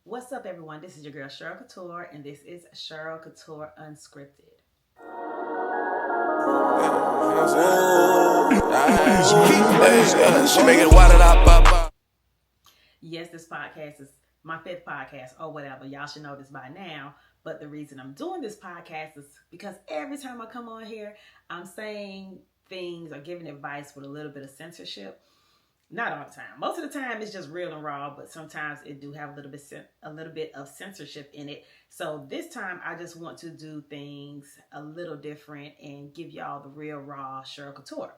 What's up, everyone? This is your girl, Cheryl Couture, and this is Cheryl Couture Unscripted. She make it water up. Yes, this podcast is my fifth podcast or whatever. Y'all should know this by now. But the reason I'm doing this podcast is because every time I come on here, I'm saying things or giving advice with a little bit of censorship. Not all the time. Most of the time it's just real and raw, but sometimes it do have a little bit of censorship in it. So this time I just want to do things a little different and give y'all the real raw Cheryl Couture.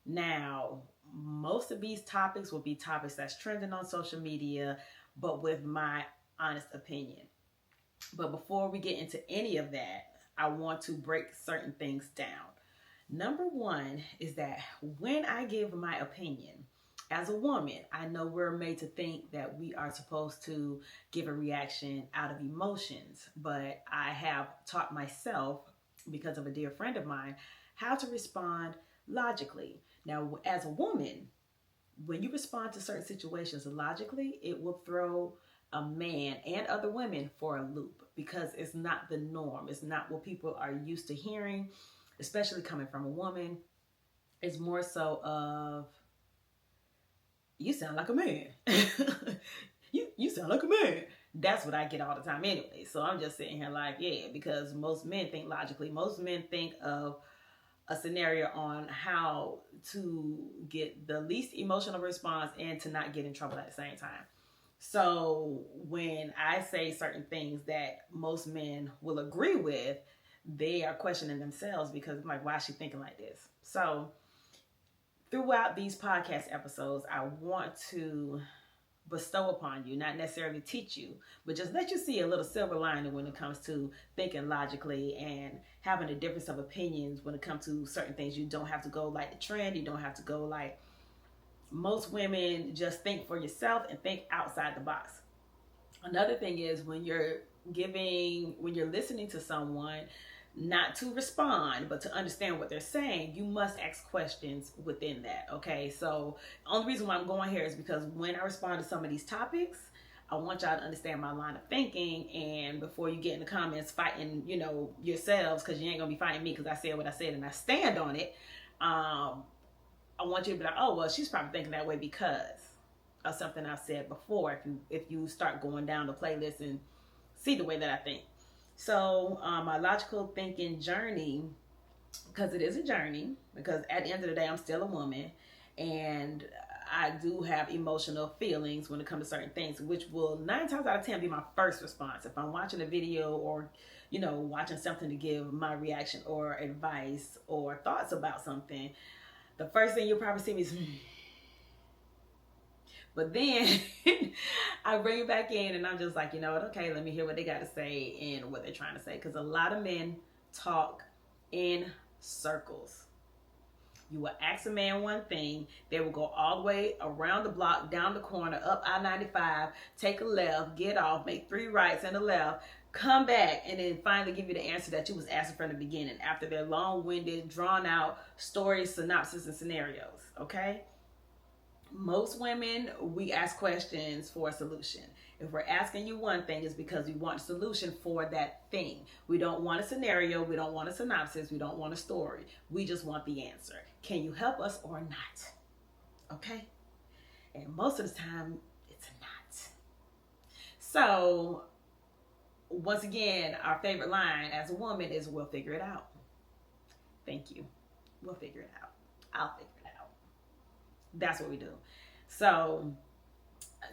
Now, most of these topics will be topics that's trending on social media, but with my honest opinion. But before we get into any of that, I want to break certain things down. Number one is that when I give my opinion, as a woman, I know we're made to think that we are supposed to give a reaction out of emotions, but I have taught myself, because of a dear friend of mine, how to respond logically. Now, as a woman, when you respond to certain situations logically, it will throw a man and other women for a loop because it's not the norm. It's not what people are used to hearing, especially coming from a woman. It's more so of, you sound like a man. you sound like a man. That's what I get all the time anyway. So I'm just sitting here like, yeah, because most men think logically. Most men think of a scenario on how to get the least emotional response and to not get in trouble at the same time. So when I say certain things that most men will agree with, they are questioning themselves because I'm like, why is she thinking like this? So throughout these podcast episodes, I want to bestow upon you, not necessarily teach you, but just let you see a little silver lining when it comes to thinking logically and having a difference of opinions when it comes to certain things. You don't have to go like the trend. You don't have to go like most women. Just think for yourself and think outside the box. Another thing is when you're listening to someone, not to respond, but to understand what they're saying, you must ask questions within that. Okay, so the only reason why I'm going here is because when I respond to some of these topics, I want y'all to understand my line of thinking. And before you get in the comments fighting, yourselves, because you ain't gonna be fighting me because I said what I said and I stand on it. I want you to be like, oh well, she's probably thinking that way because of something I've said before. If you start going down the playlist and see the way that I think. So my logical thinking journey, because it is a journey, because at the end of the day, I'm still a woman and I do have emotional feelings when it comes to certain things, which will 9 times out of 10 be my first response. If I'm watching a video or, watching something to give my reaction or advice or thoughts about something, the first thing you'll probably see me is, But then I bring it back in and I'm just like, you know what? Okay, let me hear what they got to say and what they're trying to say. Because a lot of men talk in circles. You will ask a man one thing, they will go all the way around the block, down the corner, up I-95, take a left, get off, make 3 rights and a left, come back, and then finally give you the answer that you was asking from the beginning after their long-winded, drawn-out stories, synopsis, and scenarios. Okay? Most women, we ask questions for a solution. If we're asking you one thing, it's because we want a solution for that thing. We don't want a scenario. We don't want a synopsis. We don't want a story. We just want the answer. Can you help us or not? Okay? And most of the time, it's not. So, once again, our favorite line as a woman is, we'll figure it out. Thank you. We'll figure it out. I'll figure it out. That's what we do. So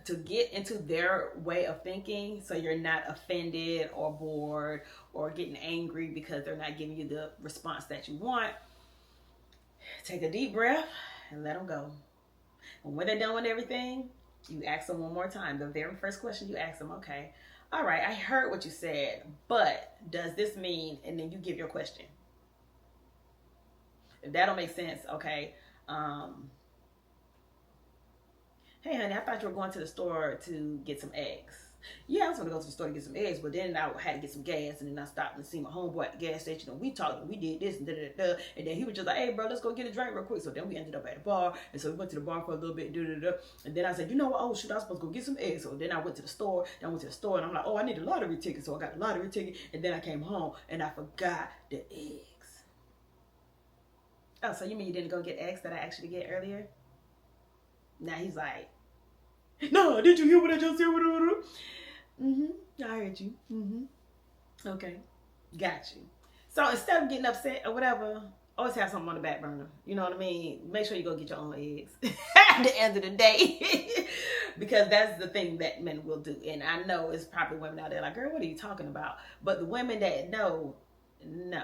to get into their way of thinking, so you're not offended or bored or getting angry because they're not giving you the response that you want, take a deep breath and let them go. And when they're done with everything, you ask them one more time. The very first question you ask them, okay, all right, I heard what you said, but does this mean, and then you give your question. If that don't make sense, okay, hey honey, I thought you were going to the store to get some eggs. Yeah, I was gonna go to the store to get some eggs, but then I had to get some gas, and then I stopped and see my homeboy at the gas station, and we talked, and we did this, and da da da. And then he was just like, "Hey, bro, let's go get a drink real quick." So then we ended up at the bar, and so we went to the bar for a little bit, da da da. And then I said, "You know what? Oh shoot, I was supposed to go get some eggs." So then I went to the store. Then I went to the store, and I'm like, "Oh, I need a lottery ticket." So I got the lottery ticket, and then I came home, and I forgot the eggs. Oh, so you mean you didn't go get eggs that I actually get earlier? Now he's like, "No, did you hear what I just said?" I heard you. Okay, got you. So instead of getting upset or whatever, always have something on the back burner. You know what I mean? Make sure you go get your own eggs at the end of the day. Because that's the thing that men will do. And I know it's probably women out there like, "Girl, what are you talking about?" But the women that know, no.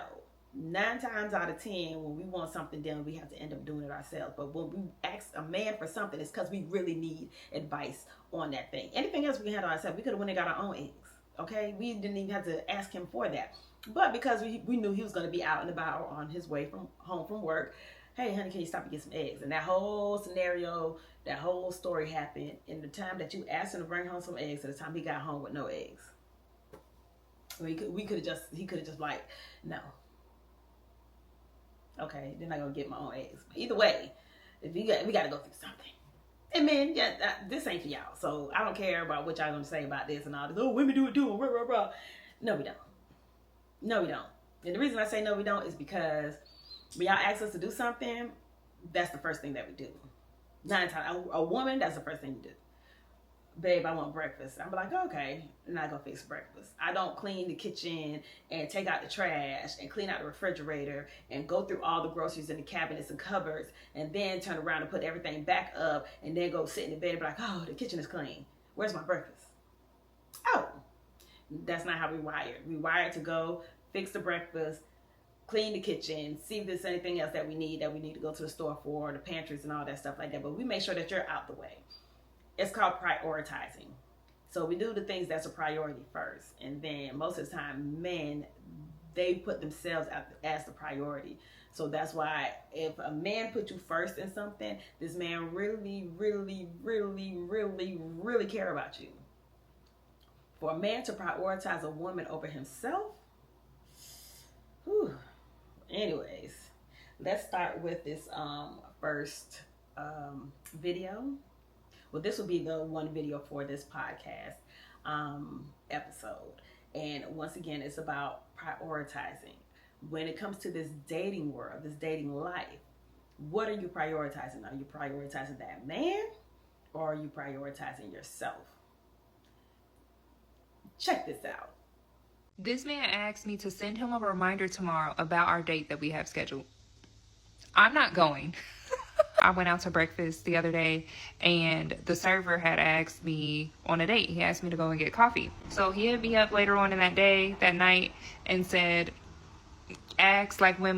9 times out of 10, when we want something done, we have to end up doing it ourselves. But when we ask a man for something, it's because we really need advice on that thing. Anything else we can handle ourselves. We could have went and got our own eggs. Okay, we didn't even have to ask him for that. But because we knew he was going to be out and about on his way from home from work, "Hey, honey, can you stop and get some eggs?" And that whole scenario, that whole story happened in the time that you asked him to bring home some eggs to the time he got home with no eggs. He could have just like, "No. Okay, then I'm gonna get my own eggs." But either way, if we got to go through something. And men, yeah, this ain't for y'all. So I don't care about what y'all gonna say about this and all this. "Oh, women do it too." Rah, rah, rah. No, we don't. No, we don't. And the reason I say no, we don't is because when y'all ask us to do something, that's the first thing that we do. 9 times, a woman, that's the first thing you do. "Babe, I want breakfast." I'm like, "Okay," and I go fix breakfast. I don't clean the kitchen and take out the trash and clean out the refrigerator and go through all the groceries in the cabinets and cupboards and then turn around and put everything back up and then go sit in the bed and be like, "Oh, the kitchen is clean. Where's my breakfast?" Oh, that's not how we wired. We wired to go fix the breakfast, clean the kitchen, see if there's anything else that we need to go to the store for, the pantries and all that stuff like that. But we make sure that you're out the way. It's called prioritizing. So we do the things that's a priority first. And then most of the time, men, they put themselves as the priority. So that's why if a man put you first in something, this man really, really, really, really, really care about you. For a man to prioritize a woman over himself, whew. Anyways, let's start with this first video. Well, this will be the one video for this podcast episode. And once again, it's about prioritizing. When it comes to this dating world, this dating life, what are you prioritizing? Are you prioritizing that man or are you prioritizing yourself? Check this out. This man asked me to send him a reminder tomorrow about our date that we have scheduled. I'm not going. I went out to breakfast the other day and the server had asked me on a date. He asked me to go and get coffee. So he hit me up later on in that night and said, asked like what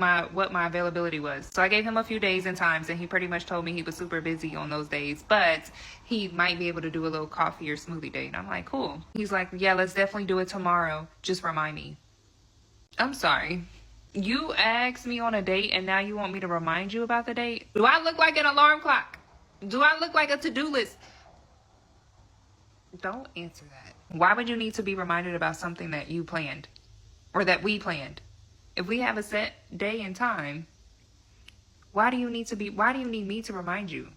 my availability was. So I gave him a few days and times and he pretty much told me he was super busy on those days, but he might be able to do a little coffee or smoothie date. And I'm like, cool. He's like, "Yeah, let's definitely do it tomorrow. Just remind me." I'm sorry. You asked me on a date and now you want me to remind you about the date? Do I look like an alarm clock? Do I look like a to-do list? Don't answer that. Why would you need to be reminded about something that you planned or that we planned? If we have a set day and time, why do you need me to remind you?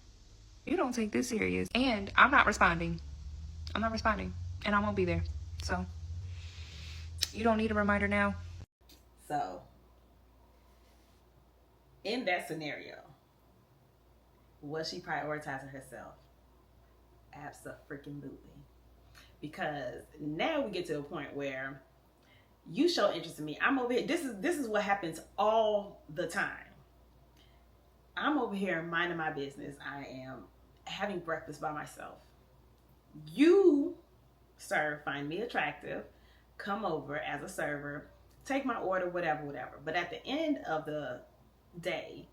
You don't take this serious. And I'm not responding. And I won't be there. So you don't need a reminder now. So in that scenario, was she prioritizing herself? Abso-freaking-lutely. Because now we get to a point where you show interest in me. I'm over here. This is what happens all the time. I'm over here minding my business. I am having breakfast by myself. You, sir, find me attractive, come over as a server, take my order, whatever. But at the end of the day,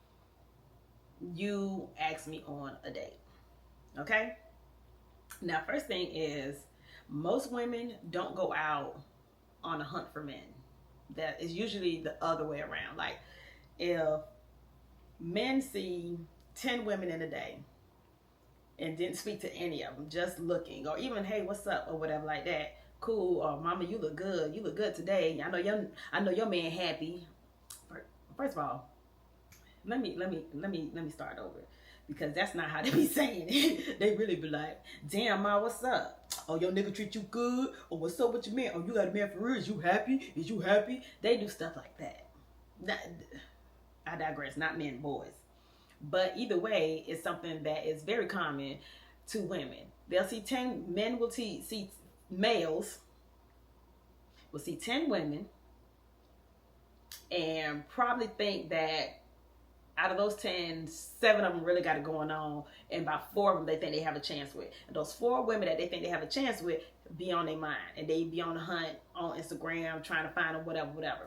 you ask me on a date. Okay? Now, first thing is, most women don't go out on a hunt for men. That is usually the other way around. Like, if men see 10 women in a day and didn't speak to any of them, just looking, or even, hey, what's up, or whatever like that. Cool, or mama, you look good. You look good today. I know your man happy. First of all, let me start over, because that's not how they be saying it. They really be like, damn, ma, what's up? Oh, your nigga treat you good? Or what's up with your man? Oh, you got a man for real? Is you happy? Is you happy? They do stuff like that. I digress, not men, boys. But either way, it's something that is very common to women. They'll see 10 men will see males will see 10 women and probably think that out of those 10, 7 of them really got it going on, and about 4 of them they think they have a chance with. And those 4 women that they think they have a chance with be on their mind, and they be on the hunt on Instagram trying to find them, whatever.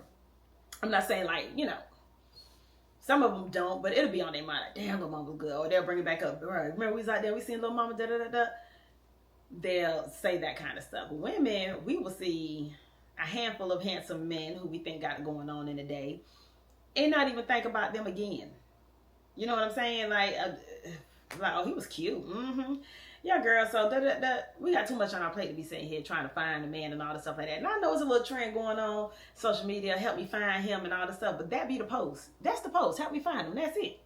I'm not saying, like, some of them don't, but it'll be on their mind. Like, damn, little mama was good. Or they'll bring it back up. Right, remember we was out there, we seen little mama, da-da-da-da. They'll say that kind of stuff. But women, we will see a handful of handsome men who we think got it going on in the day and not even think about them again. You know what I'm saying? Like, oh, he was cute. Mm-hmm. Yeah, girl, so we got too much on our plate to be sitting here trying to find a man and all this stuff like that. And I know it's a little trend going on social media, help me find him and all this stuff, but that be the post. That's the post. Help me find him. That's it.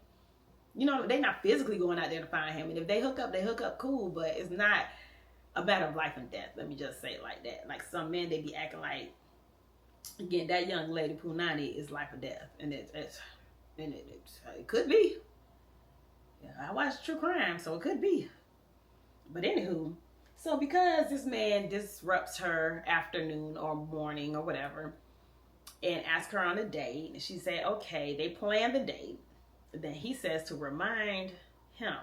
They not physically going out there to find him. And if they hook up cool, but it's not a matter of life and death. Let me just say it like that. Like, some men, they be acting like, again, that young lady Punani is life or death. And it could be. Yeah, I watch true crime, so it could be. But anywho, so because this man disrupts her afternoon or morning or whatever and asks her on a date, and she said, okay, they plan the date. Then he says to remind him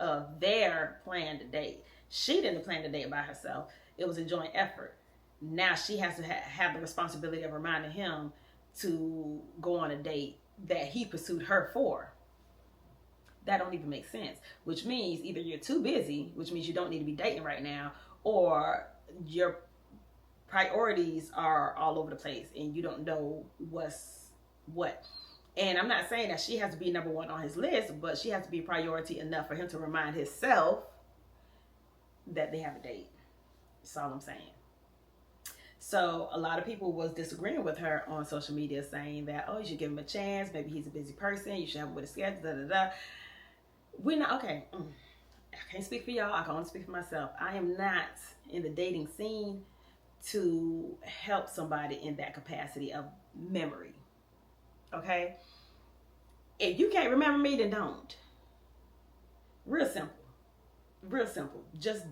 of their planned date. She didn't plan the date by herself. It was a joint effort. Now she has to have the responsibility of reminding him to go on a date that he pursued her for. That don't even make sense, which means either you're too busy, which means you don't need to be dating right now, or your priorities are all over the place and you don't know what's what. And I'm not saying that she has to be number 1 on his list, but she has to be priority enough for him to remind himself that they have a date. That's all I'm saying. So a lot of people was disagreeing with her on social media, saying that, oh, you should give him a chance. Maybe he's a busy person. You should have him with a schedule, da-da-da. We're not, okay, I can't speak for y'all. I can only speak for myself. I am not in the dating scene to help somebody in that capacity of memory. Okay? If you can't remember me, then don't. Real simple. Real simple. Just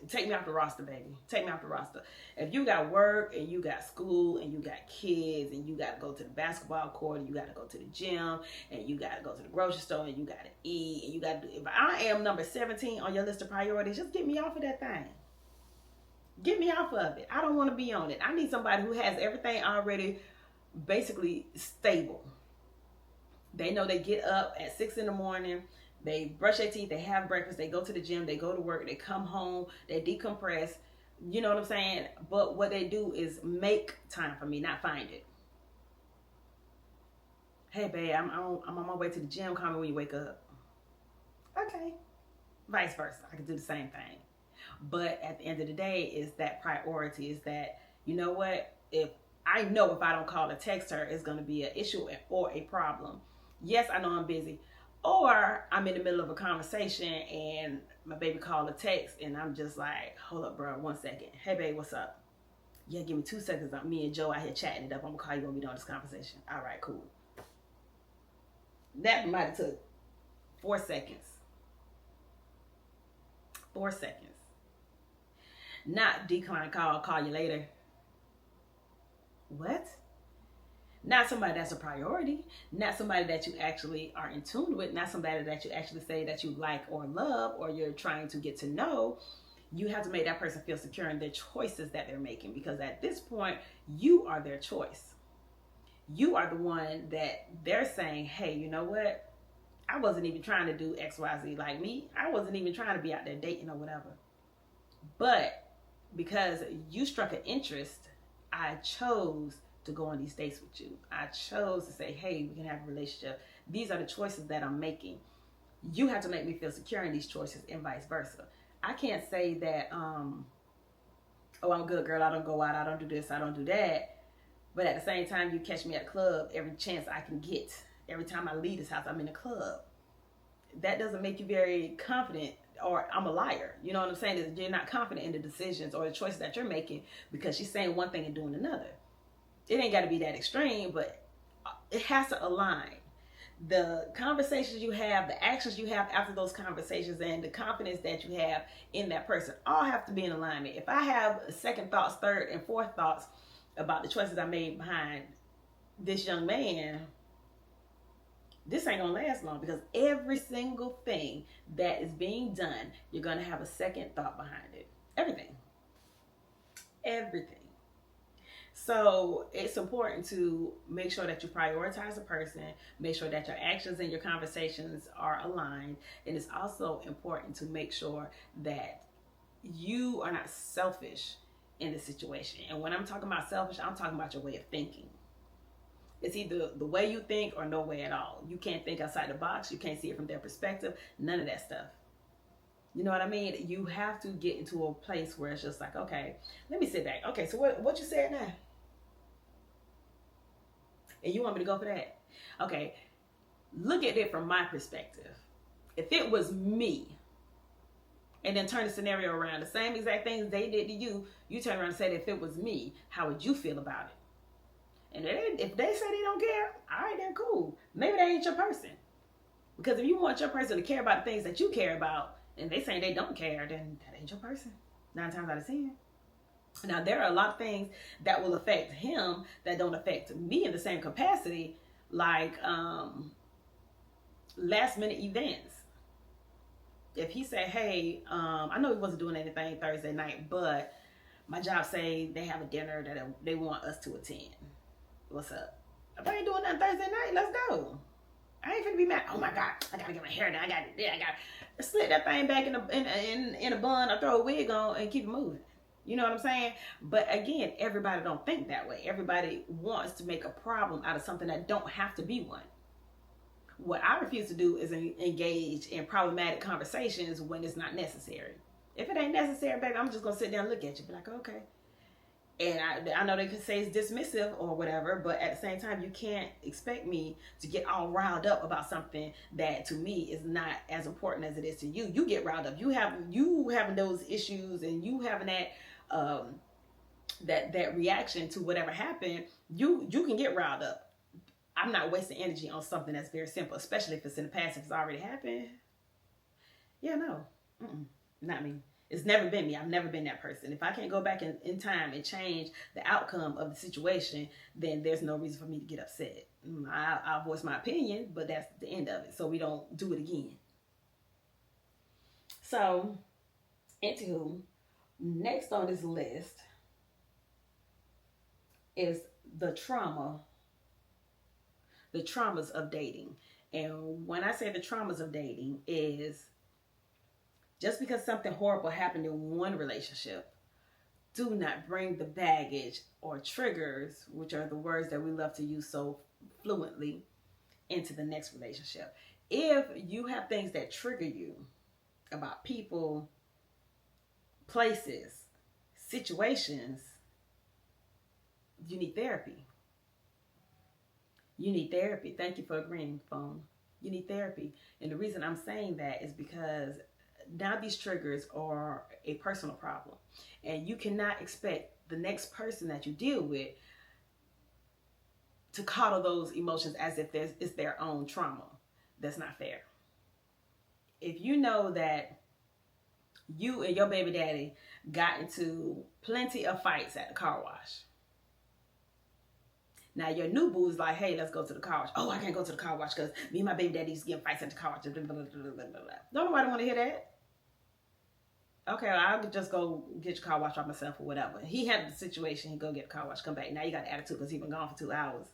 take me off the roster, baby. Take me off the roster. If you got work and you got school and you got kids and you got to go to the basketball court and you got to go to the gym and you got to go to the grocery store and you got to eat and you got to do, if I am number 17 on your list of priorities, just get me off of that thing. Get me off of it. I don't want to be on it. I need somebody who has everything already basically stable. They know they get up at 6 in the morning. They brush their teeth, they have breakfast, they go to the gym, they go to work, they come home, they decompress. You know what I'm saying? But what they do is make time for me, not find it. Hey, babe, I'm on my way to the gym. Call me when you wake up. Okay. Vice versa. I can do the same thing. But at the end of the day, is that priority, is that, you know what? If I don't call or text her, it's going to be an issue or a problem. Yes, I know I'm busy. Or I'm in the middle of a conversation and my baby called or text and I'm just like, hold up, bro, 1 second. Hey, babe, what's up? Yeah, give me 2 seconds. Me and Joe out here chatting it up. I'm going to call you when we doing this conversation. All right, cool. That might have took 4 seconds. 4 seconds. Not decline call you later. What? Not somebody that's a priority, not somebody that you actually are in tune with, not somebody that you actually say that you like or love or you're trying to get to know. You have to make that person feel secure in their choices that they're making, because at this point, you are their choice. You are the one that they're saying, hey, you know what? I wasn't even trying to do X, Y, Z like me. I wasn't even trying to be out there dating or whatever. But because you struck an interest, I chose to go on these dates with you. I chose to say, hey, we can have a relationship. These are the choices that I'm making. You have to make me feel secure in these choices and vice versa. I can't say that, oh, I'm a good girl, I don't go out, I don't do this, I don't do that. But at the same time, you catch me at a club every chance I can get. Every time I leave this house, I'm in a club. That doesn't make you very confident, or I'm a liar. You know what I'm saying? That you're not confident in the decisions or the choices that you're making because she's saying one thing and doing another. It ain't got to be that extreme, but it has to align. The conversations you have, the actions you have after those conversations, and the confidence that you have in that person all have to be in alignment. If I have second thoughts, third and fourth thoughts about the choices I made behind this young man, this ain't gonna last long, because every single thing that is being done, you're gonna have a second thought behind it. Everything. So it's important to make sure that you prioritize a person, make sure that your actions and your conversations are aligned. And it's also important to make sure that you are not selfish in the situation. And when I'm talking about selfish, I'm talking about your way of thinking. It's either the way you think or no way at all. You can't think outside the box. You can't see it from their perspective. None of that stuff. You know what I mean? You have to get into a place where it's just like, okay, let me sit back. Okay, so what you said now? And you want me to go for that? Okay, look at it from my perspective. If it was me, and then turn the scenario around, the same exact things they did to you, you turn around and say, if it was me, how would you feel about it? And if they say they don't care, all right, then cool. Maybe that ain't your person. Because if you want your person to care about the things that you care about, and they say they don't care, then that ain't your person. 9 times out of 10. Now, there are a lot of things that will affect him that don't affect me in the same capacity, like last minute events. If he said, hey, I know he wasn't doing anything Thursday night, but my job say they have a dinner that they want us to attend. What's up? If I ain't doing nothing Thursday night, let's go. I ain't finna be mad. Oh my God, I gotta get my hair done. I gotta slip that thing back in a bun, or throw a wig on and keep it moving. You know what I'm saying? But again, everybody don't think that way. Everybody wants to make a problem out of something that don't have to be one. What I refuse to do is engage in problematic conversations when it's not necessary. If it ain't necessary, baby, I'm just gonna sit down and look at you, be like, okay. And I know they could say it's dismissive or whatever, but at the same time, you can't expect me to get all riled up about something that to me is not as important as it is to you. You get riled up. You having those issues, and you having that reaction to whatever happened. You can get riled up. I'm not wasting energy on something that's very simple, especially if it's in the past, if it's already happened. Yeah, no, not me. It's never been me. I've never been that person. If I can't go back in time and change the outcome of the situation, then there's no reason for me to get upset. I'll voice my opinion, but that's the end of it. So we don't do it again. So, anywho, next on this list is the traumas of dating. And when I say the traumas of dating, is just because something horrible happened in one relationship, do not bring the baggage or triggers, which are the words that we love to use so fluently, into the next relationship. If you have things that trigger you about people, places, situations, you need therapy. You need therapy. Thank you for agreeing, phone. You need therapy. And the reason I'm saying that is because now these triggers are a personal problem. And you cannot expect the next person that you deal with to coddle those emotions as if it's their own trauma. That's not fair. If you know that you and your baby daddy got into plenty of fights at the car wash. Now your new boo is like, hey, let's go to the car wash. Oh, I can't go to the car wash because me and my baby daddy used to get fights at the car wash. Don't nobody want to hear that. Okay, I'll just go get your car wash by myself or whatever. He had the situation, he go get the car wash, come back. Now you got attitude because he been gone for 2 hours.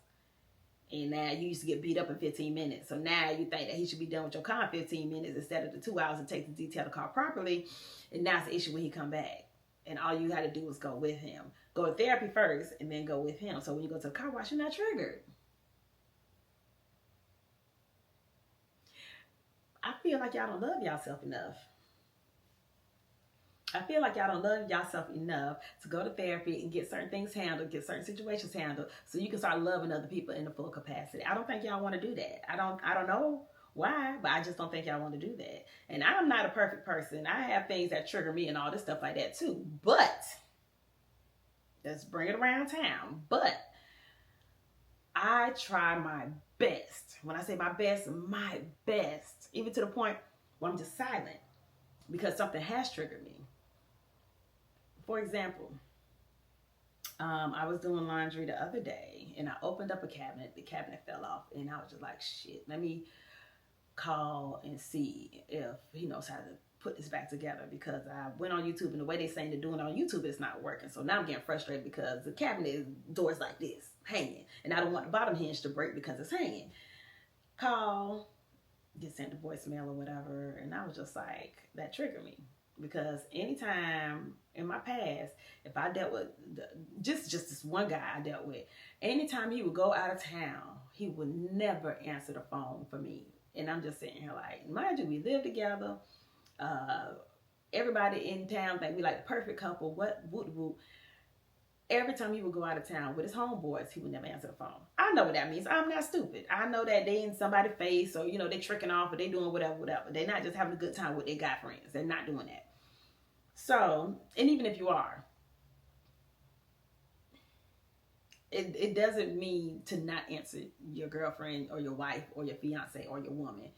And now you used to get beat up in 15 minutes. So now you think that he should be done with your car in 15 minutes instead of the 2 hours it takes to detail the car properly. And now it's the issue when he come back. And all you had to do was go with him. Go to therapy first and then go with him. So when you go to the car wash, you're not triggered. I feel like y'all don't love yourself enough. I feel like y'all don't love yourself enough to go to therapy and get certain things handled, get certain situations handled, so you can start loving other people in the full capacity. I don't think y'all want to do that. I don't know why, but I just don't think y'all want to do that. And I'm not a perfect person. I have things that trigger me and all this stuff like that too. But let's bring it around town. But I try my best. When I say my best, even to the point where I'm just silent because something has triggered me. For example, I was doing laundry the other day and I opened up a cabinet. The cabinet fell off and I was just like, shit, let me call and see if he knows how to put this back together, because I went on YouTube and the way they saying to do it on YouTube is not working. So now I'm getting frustrated because the cabinet doors like this hanging and I don't want the bottom hinge to break because it's hanging. Call, get sent to voicemail or whatever, and I was just like, that triggered me. Because anytime in my past, if I dealt with just this one guy I dealt with, anytime he would go out of town, he would never answer the phone for me. And I'm just sitting here like, mind you, we live together. Everybody in town think we like the perfect couple. Whoop. Every time he would go out of town with his homeboys, he would never answer the phone. I know what that means. I'm not stupid. I know that they in somebody's face, or they tricking off, or they doing whatever. They're not just having a good time with their guy friends. They're not doing that. So, and even if you are, it doesn't mean to not answer your girlfriend or your wife or your fiance or your woman.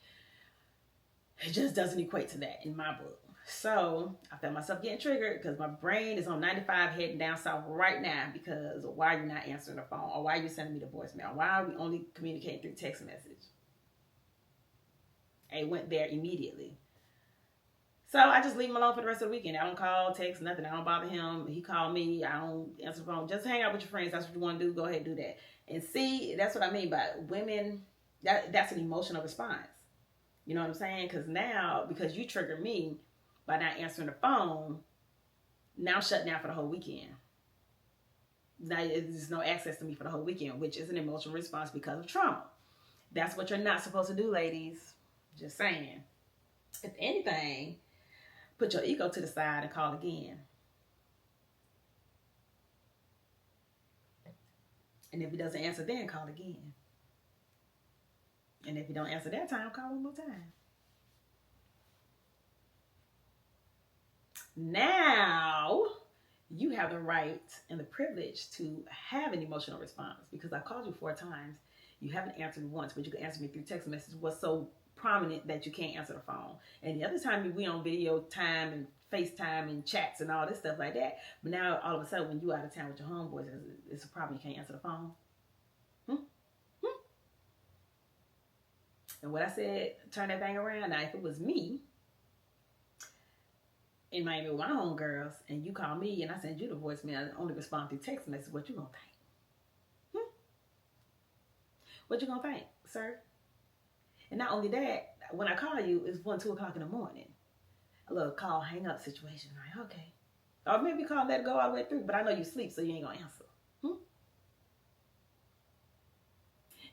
It just doesn't equate to that in my book. So I felt myself getting triggered because my brain is on 95 heading down south right now, because why are you not answering the phone? Or why are you sending me the voicemail? Why are we only communicating through text message? I went there immediately. So I just leave him alone for the rest of the weekend. I don't call, text, nothing. I don't bother him. He called me. I don't answer the phone. Just hang out with your friends. That's what you want to do. Go ahead and do that. And see, that's what I mean by women. That's an emotional response. You know what I'm saying? Because now, because you triggered me by not answering the phone, now I'm shut down for the whole weekend. Now there's no access to me for the whole weekend, which is an emotional response because of trauma. That's what you're not supposed to do, ladies. Just saying. If anything, put your ego to the side and call again. And if he doesn't answer then, call again. And if you don't answer that time, call one more time. Now, you have the right and the privilege to have an emotional response, because I called you 4 times. You haven't answered once, but you can answer me through text message. What's so prominent that you can't answer the phone? And the other time we on video time and FaceTime and chats and all this stuff like that. But now all of a sudden when you out of town with your homeboys, it's a problem. You can't answer the phone. And what I said, turn that thing around. Now, if it was me in Miami with my homegirls, and you call me and I send you the voicemail and only respond through text message, what you gonna think? What you gonna think, sir? And not only that, when I call you, it's 1, 2 o'clock in the morning. A little call, hang up situation. Like, okay. Or maybe call, let it go all the way through, but I know you sleep, so you ain't gonna answer.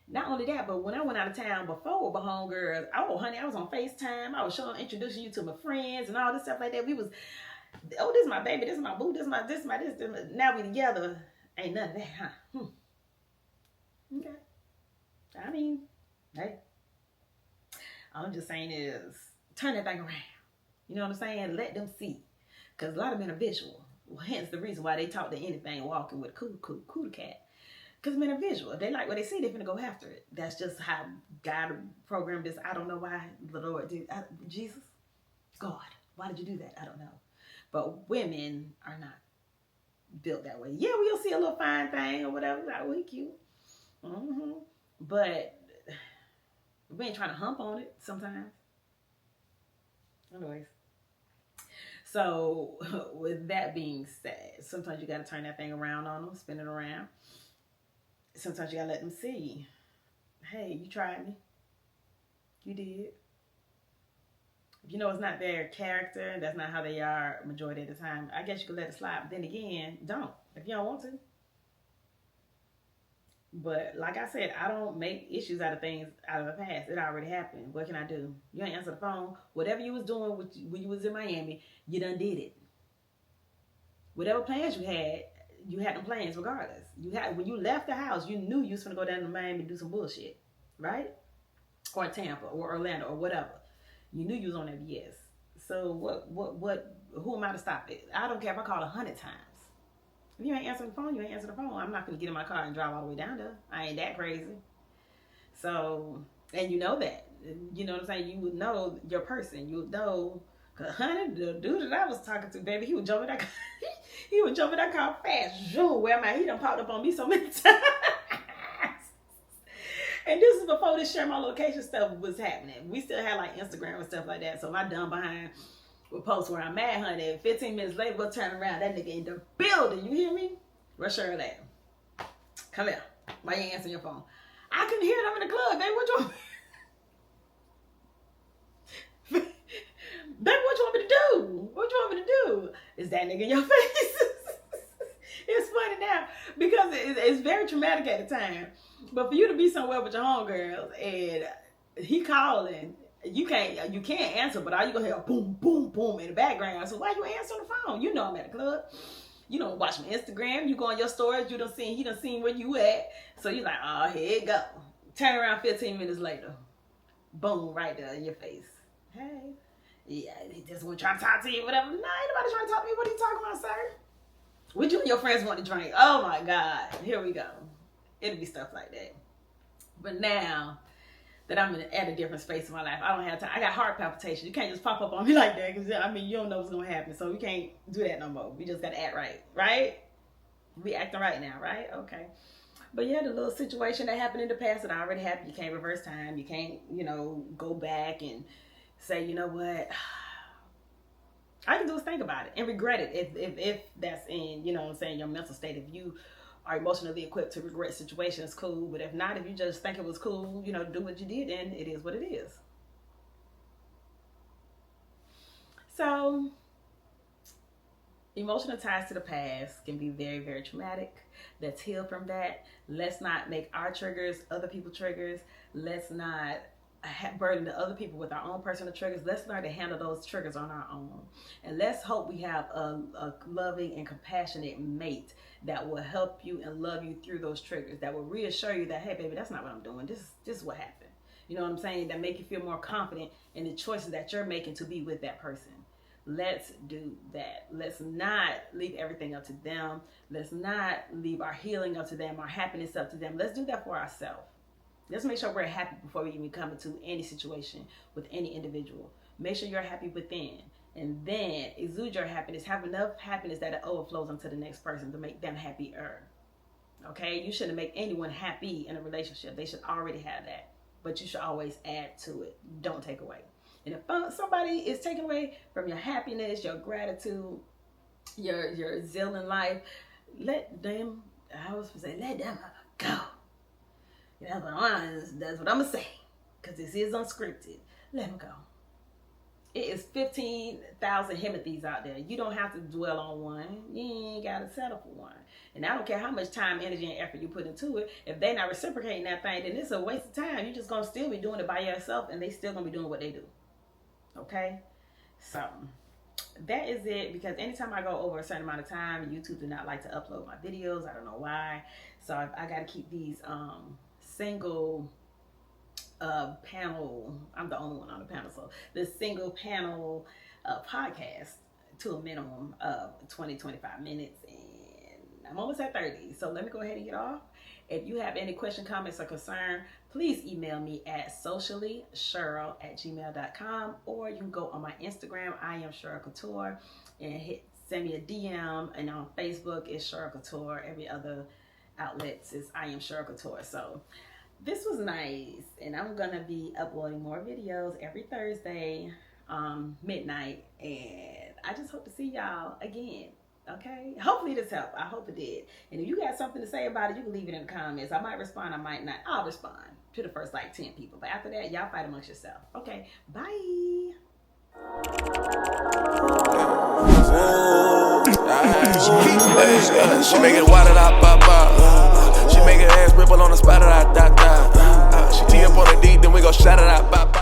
Not only that, but when I went out of town before with my homegirls, oh, honey, I was on FaceTime. I was introducing you to my friends and all this stuff like that. We was, oh, this is my baby, this is my boo, this. Now we together. Ain't none of that, huh? Okay. I mean, hey. All I'm just saying is, turn that thing around. You know what I'm saying? Let them see. Because a lot of men are visual. Well, hence the reason why they talk to anything walking with cootie cat. Because men are visual. If they like what they see, they're going to go after it. That's just how God programmed this. I don't know why the Lord did. Jesus, God, why did you do that? I don't know. But women are not built that way. Yeah, we'll see a little fine thing or whatever. Like, oh, he cute. But we ain't trying to hump on it sometimes. Anyways. So, with that being said, sometimes you got to turn that thing around on them, spin it around. Sometimes you got to let them see, hey, you tried me. You did. If you know it's not their character, that's not how they are majority of the time, I guess you could let it slide. But then again, don't. If you don't want to. But like I said, I don't make issues out of things out of the past. It already happened. What can I do? You ain't answer the phone. Whatever you was doing when you was in Miami, you done did it. Whatever plans you had them plans regardless. You had when you left the house, you knew you was gonna go down to Miami and do some bullshit, right? Or Tampa or Orlando or whatever. You knew you was on that BS. So what? Who am I to stop it? I don't care if I call 100 times. If you ain't answering the phone, you ain't answering the phone. I'm not gonna get in my car and drive all the way down there. I ain't that crazy. So, and you know that. You know what I'm saying? You would know your person. You would know. Cause honey, the dude that I was talking to, baby, he would jump in that car. He would jump in that car fast. Zoom, where am I? He done popped up on me so many times. And this is before this share my location stuff was happening. We still had like Instagram and stuff like that. So my dumb behind would post where I'm at, honey. 15 minutes later, we'll turn around. That nigga in the building. You hear me? Where's Cheryl at? Come here. Why you ain't answering your phone? I couldn't hear it. I'm in the club, baby. What you want? Baby, what you want me to do? What you want me to do? Is that nigga in your face? It's funny now because it's very traumatic at the time. But for you to be somewhere with your homegirls and he calling, you can't answer, but all you gonna hear boom, boom, boom in the background. So why you answering the phone? You know I'm at the club. You don't watch my Instagram. You go on your stories. He done seen where you at. So you like, oh, here it go. Turn around 15 minutes later. Boom, right there in your face. Hey. Yeah, he just want to try to talk to you, whatever. Nah, ain't nobody trying to talk to me. What are you talking about, sir? What you and your friends want to drink? Oh my God. Here we go. It'll be stuff like that. But now that I'm at a different space in my life, I don't have time. I got heart palpitations. You can't just pop up on me like that because, I mean, you don't know what's going to happen. So we can't do that no more. We just got to act right, right? We acting right now, right? Okay. But yeah, the little situation that happened in the past that already happened, you can't reverse time. You can't, go back and say, you know what? I can do is think about it and regret it if that's in, what I'm saying, your mental state. If you are emotionally equipped to regret situations, cool. But if not, if you just think it was cool, do what you did, then it is what it is. So, emotional ties to the past can be very, very traumatic. Let's heal from that. Let's not make our triggers other people's triggers. Let's not burden the other people with our own personal triggers. Let's learn to handle those triggers on our own. And let's hope we have a loving and compassionate mate that will help you and love you through those triggers, that will reassure you that, hey, baby, that's not what I'm doing. This is what happened. You know what I'm saying? That make you feel more confident in the choices that you're making to be with that person. Let's do that. Let's not leave everything up to them. Let's not leave our healing up to them, our happiness up to them. Let's do that for ourselves. Let's make sure we're happy before we even come into any situation with any individual. Make sure you're happy within. And then exude your happiness. Have enough happiness that it overflows onto the next person to make them happier. Okay? You shouldn't make anyone happy in a relationship. They should already have that. But you should always add to it. Don't take away. And if somebody is taking away from your happiness, your gratitude, your zeal in life, let them go. That's what I'm going to say. Because this is unscripted. Let them go. It is 15,000 Himothy's out there. You don't have to dwell on one. You ain't got to settle for one. And I don't care how much time, energy, and effort you put into it. If they're not reciprocating that thing, then it's a waste of time. You're just going to still be doing it by yourself, and they still going to be doing what they do. Okay? So, that is it. Because anytime I go over a certain amount of time, YouTube do not like to upload my videos. I don't know why. So, I got to keep these single panel, I'm the only one on the panel, so this single panel podcast to a minimum of 20-25 minutes, and I'm almost at 30, so let me go ahead and get off. If you have any question, comments, or concern, please email me at sociallycheryl@gmail.com, or you can go on my Instagram, I am Cheryl Couture, and send me a DM, and on Facebook it's Cheryl Couture. Every other outlets is I am Cheryl Couture. So this was nice, and I'm gonna be uploading more videos every Thursday midnight, and I just hope to see y'all again. Okay, hopefully this helped. I hope it did. And if you got something to say about it, you can leave it in the comments. I might respond, I might not. I'll respond to the first 10 people, but after that, y'all fight amongst yourself. Okay, bye. She make it wild and I pop. She make her ass ripple on the spot, she tee up on the deep, then we go shout it out, bop.